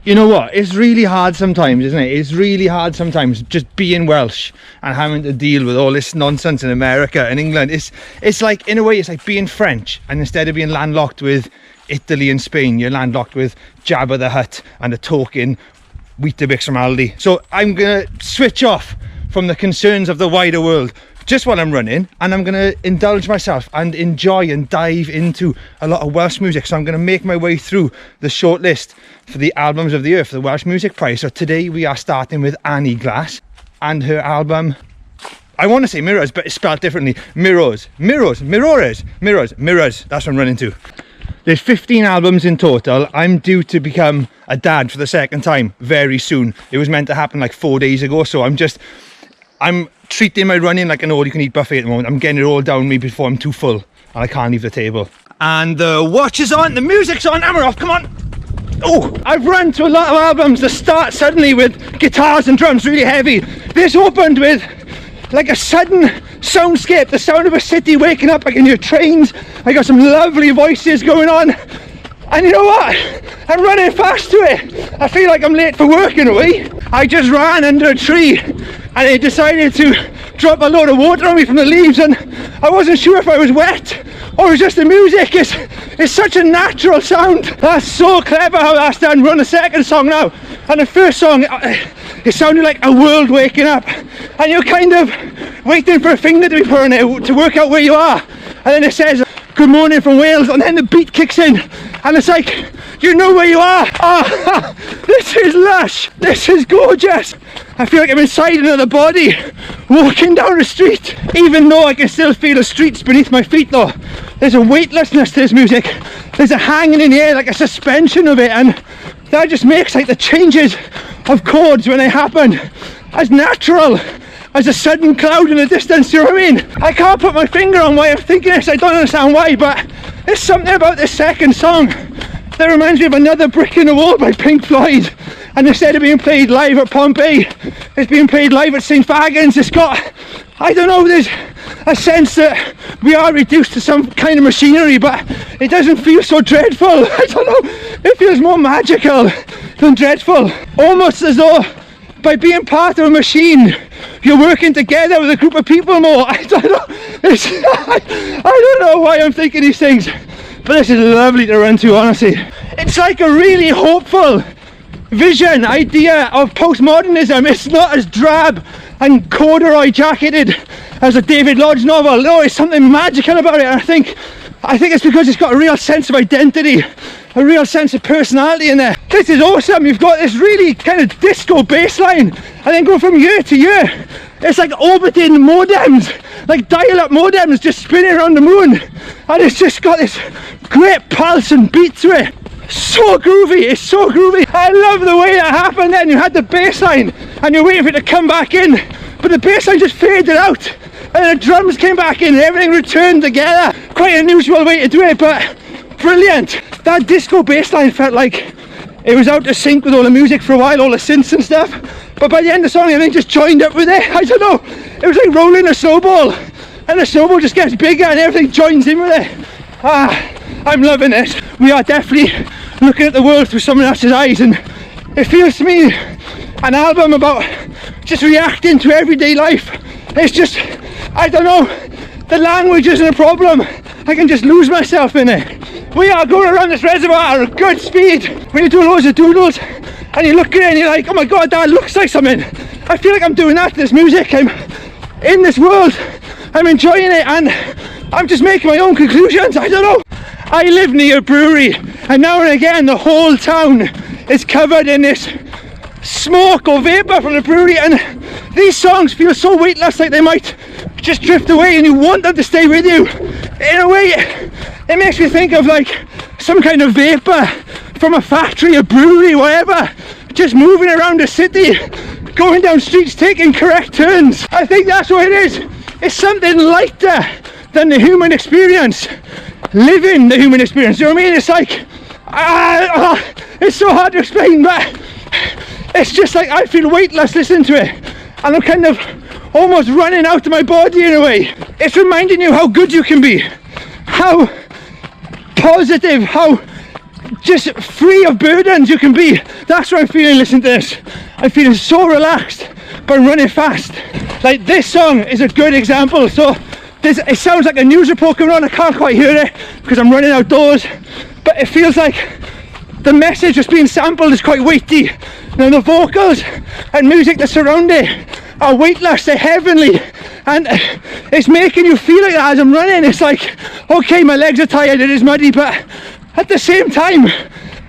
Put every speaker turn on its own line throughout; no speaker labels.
You know what, it's really hard sometimes, isn't it? It's really hard sometimes just being Welsh and having to deal with all this nonsense in America and England. It's like, in a way, it's like being French, and instead of being landlocked with Italy and Spain, you're landlocked with Jabba the Hutt and the token Weetabix from Aldi. So I'm gonna switch off from the concerns of the wider world just while I'm running, and I'm going to indulge myself and enjoy and dive into a lot of Welsh music. So I'm going to make my way through the shortlist for the albums of the year for the Welsh Music Prize. So today we are starting with Annie Glass and her album, I want to say Mirores, but it's spelled differently. Mirores, that's what I'm running to. There's 15 albums in total. I'm due to become a dad for the second time very soon. It was meant to happen like 4 days ago, so I'm treating my running like an all-you-can-eat buffet at the moment. I'm getting it all down me before I'm too full and I can't leave the table. And the watch is on, the music's on, and we're off, come on! Oh, I've run to a lot of albums that start suddenly with guitars and drums really heavy. This opened with like a sudden soundscape, the sound of a city waking up. I can hear trains, I got some lovely voices going on. And you know what? I'm running fast to it. I feel like I'm late for work in a way. I just ran under a tree and it decided to drop a load of water on me from the leaves, and I wasn't sure if I was wet or it was just the music. It's such a natural sound. That's so clever how that's done. We're on the second song now, and the first song, it sounded like a world waking up, and you're kind of waiting for a finger to be put on it to work out where you are, and then it says good morning from Wales, and then the beat kicks in and it's like you know where you are. Oh, this is lush, this is gorgeous. I feel like I'm inside another body walking down the street, even though I can still feel the streets beneath my feet though. There's a weightlessness to this music, there's a hanging in the air, like a suspension of it, and that just makes like the changes of chords when they happen as natural as a sudden cloud in the distance, you know what I mean? I can't put my finger on why I'm thinking this, I don't understand why, but there's something about this second song that reminds me of Another Brick in the Wall by Pink Floyd, and instead of being played live at Pompeii, it's being played live at St Fagans. It's got, I don't know, there's a sense that we are reduced to some kind of machinery, but it doesn't feel so dreadful. I don't know, it feels more magical than dreadful, almost as though by being part of a machine you're working together with a group of people more. I don't know, I don't know why I'm thinking these things, but this is lovely to run to, honestly. It's like a really hopeful vision, idea of postmodernism. It's not as drab and corduroy jacketed as a David Lodge novel. No, it's something magical about it. And I think it's because it's got a real sense of identity, a real sense of personality in there. This is awesome. You've got this really kind of disco bass line, and then go from year to year. It's like orbiting modems, like dial-up modems just spinning around the moon, and it's just got this great pulse and beat to it. So groovy, it's so groovy. I love the way that happened then. You had the bass line and you're waiting for it to come back in, but the bass line just faded out and then the drums came back in and everything returned together. Quite an unusual way to do it, but brilliant. That disco bass line felt like it was out of sync with all the music for a while, all the synths and stuff, but by the end of the song everything just joined up with it. I don't know, it was like rolling a snowball, and the snowball just gets bigger and everything joins in with it. I'm loving it. We are definitely looking at the world through someone else's eyes, and it feels to me an album about just reacting to everyday life. It's just, I don't know, the language isn't a problem. I can just lose myself in it. We are going around this reservoir at a good speed. When you do loads of doodles and you look at it and you're like, oh my god, that looks like something. I feel like I'm doing that to this music. I'm in this world, I'm enjoying it, and I'm just making my own conclusions. I don't know. I live near a brewery, and now and again the whole town is covered in this smoke or vapour from the brewery, and these songs feel so weightless, like they might just drift away and you want them to stay with you. In a way, it makes me think of like some kind of vapour from a factory, a brewery, whatever, just moving around the city, going down streets, taking correct turns. I think that's what it is. It's something lighter than the human experience, living the human experience. You know what I mean? It's like, it's so hard to explain, but it's just like I feel weightless listening to it, and I'm kind of almost running out of my body in a way. It's reminding you how good you can be, how positive, how just free of burdens you can be. That's what I'm feeling listening to this. I'm feeling so relaxed by running fast. Like, this song is a good example. So it sounds like a news report coming on. I can't quite hear it because I'm running outdoors, but it feels like the message that's being sampled is quite weighty. And the vocals and music that surround it are weightless, they're heavenly, and it's making you feel like that as I'm running. It's like, okay, my legs are tired, it is muddy, but at the same time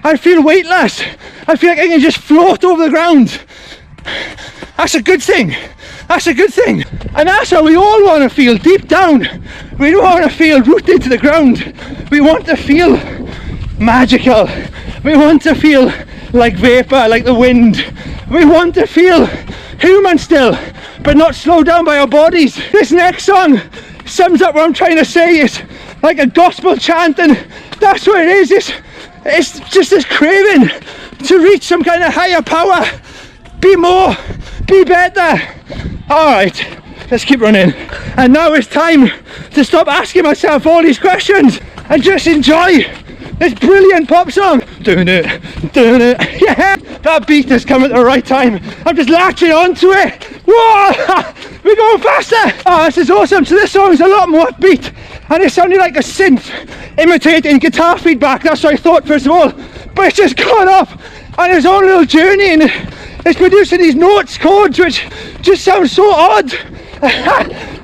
I feel weightless. I feel like I can just float over the ground. That's a good thing. That's a good thing. And that's how we all want to feel deep down. We don't want to feel rooted to the ground. We want to feel magical. We want to feel like vapor, like the wind. We want to feel human still, but not slowed down by our bodies. This next song sums up what I'm trying to say. It's like a gospel chant, and that's what it is. It's just this craving to reach some kind of higher power. Be more, be better. Alright, let's keep running. And now it's time to stop asking myself all these questions and just enjoy this brilliant pop song. Doing it, yeah! That beat has come at the right time. I'm just latching onto it. Whoa! We're going faster! Oh, this is awesome. So this song is a lot more upbeat, and it sounded like a synth imitating guitar feedback. That's what I thought first of all. But it's just gone off on its own little journey, and it's producing these notes, chords, which just sound so odd.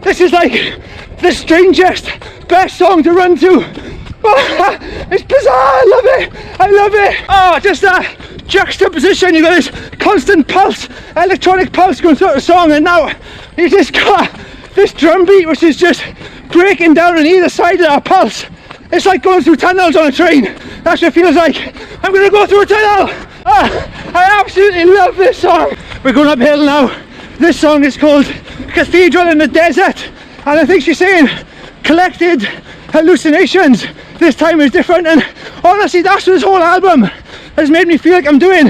This is like the strangest, best song to run to. Oh, it's bizarre, I love it, I love it. Oh, just that juxtaposition. You've got this constant pulse, electronic pulse going through the song, and now you just got this drum beat which is just breaking down on either side of that pulse. It's like going through tunnels on a train. That's what it feels like. I'm going to go through a tunnel. I absolutely love this song. We're going uphill now. This song is called Cathedral in the Desert, and I think she's saying collected hallucinations. This time is different, and honestly that's what this whole album has made me feel like I'm doing.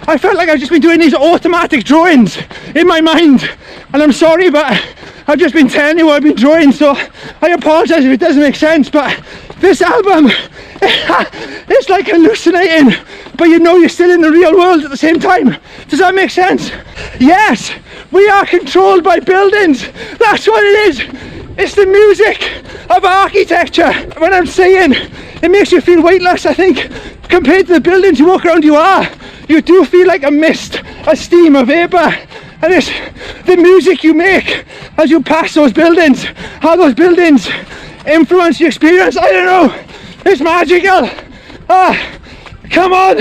I felt like I've just been doing these automatic drawings in my mind, and I'm sorry, but I've just been telling you what I've been drawing, so I apologise if it doesn't make sense. But this album, it's like hallucinating, but you know you're still in the real world at the same time. Does that make sense? Yes, we are controlled by buildings. That's what it is. It's the music of architecture. When I'm saying it makes you feel weightless, I think compared to the buildings you walk around, you do feel like a mist, a steam, a vapour. And it's the music you make as you pass those buildings, how those buildings influence your experience. I don't know, it's magical. Come on,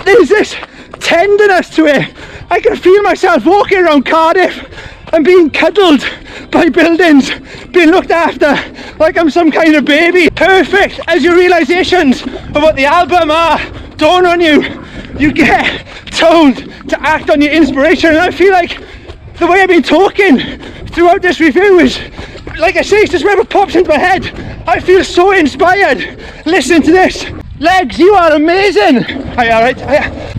there's this tenderness to it. I can feel myself walking around Cardiff and being cuddled by buildings, being looked after like I'm some kind of baby. Perfect as your realizations of what the album are dawn on you, you get told to act on your inspiration. And I feel like the way I've been talking throughout this review is, like I say, it's just whatever pops into my head. I feel so inspired listening to this. Legs, you are amazing. Alright,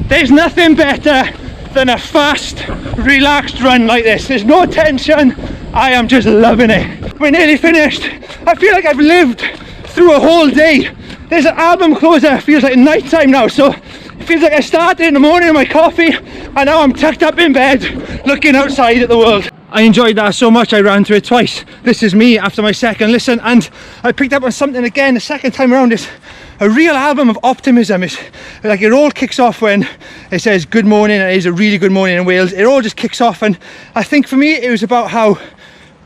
there's nothing better than a fast, relaxed run like this. There's no tension. I am just loving it. We're nearly finished. I feel like I've lived through a whole day. There's an album closer. It feels like night time now, so it feels like I started in the morning with my coffee, and now I'm tucked up in bed looking outside at the world. I enjoyed that so much I ran through it twice. This is me after my second listen, and I picked up on something again the second time around. It's a real album of optimism. It's like it all kicks off when it says good morning, and it is a really good morning in Wales. It all just kicks off, and I think for me it was about how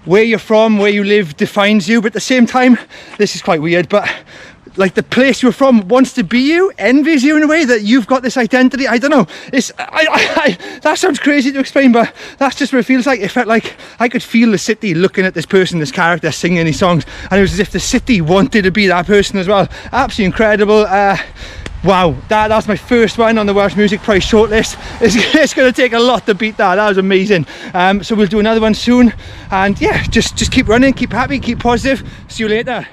where you're from, where you live defines you, but at the same time, this is quite weird, but like the place you're from wants to be you, envies you in a way that you've got this identity. I don't know, it's that sounds crazy to explain, but that's just what it feels like. It felt like I could feel the city looking at this person, this character singing these songs, and it was as if the city wanted to be that person as well. Absolutely incredible. Wow, that's my first one on the Welsh Music Prize shortlist. It's going to take a lot to beat that. That was amazing. So we'll do another one soon, and yeah, just keep running, keep happy, keep positive. See you later.